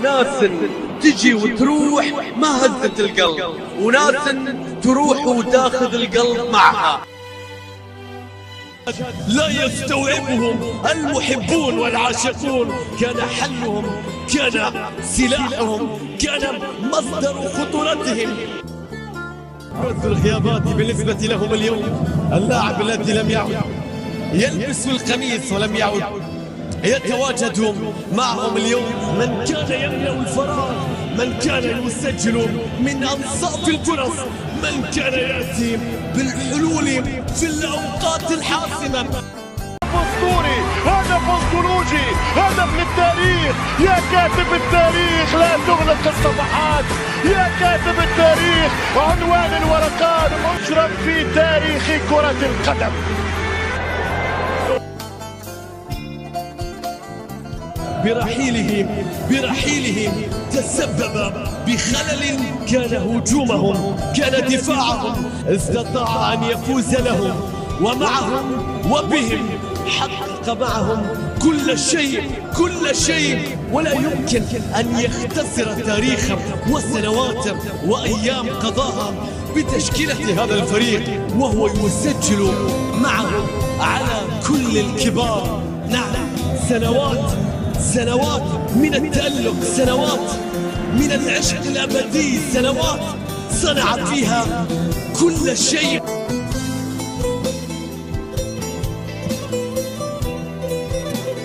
ناس تجي وتروح ما هزت القلب، وناس تروح وتاخذ القلب معها. لا يستوعبهم المحبون والعاشقون، كان حلهم، كان سلاحهم، كان مصدر خطورتهم. رد الغيابات بالنسبة لهم اليوم اللاعب الذي لم يعد يلبس القميص ولم يعد يتواجد معهم اليوم، من كان يملأ الفراغ، من كان يسجل من أنصاف الفرص، من كان يأتي بالحلول في الأوقات الحاسمة. أسطوري، هدف أسطولوجي، هدف للتاريخ. يا كاتب التاريخ لا تغلق الصفحات، يا كاتب التاريخ عنوان الورقات مشرف في تاريخ كرة القدم. برحيله تسبب بخلل، كان هجومهم، كان دفاعهم، استطاع أن يفوز لهم ومعهم وبهم، حقق معهم كل شيء، ولا يمكن أن يختصر تاريخا وسنوات وأيام قضاها بتشكيلة هذا الفريق، وهو يسجل معهم على كل الكبار. نعم، سنوات من التألق، سنوات من العشق الأبدي، سنوات صنع فيها كل شيء.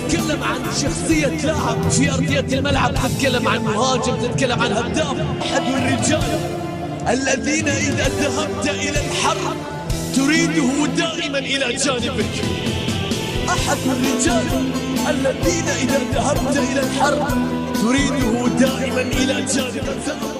تتكلم عن شخصية لاعب في أرضية الملعب، تتكلم عن مهاجم، تتكلم عن هداف، أحد الرجال الذين إذا ذهبت إلى الحرب تريده دائما إلى جانبك. أحد الرجال الذين إذا ذهبت إلى الحرب تريده دائما إلى جانبك.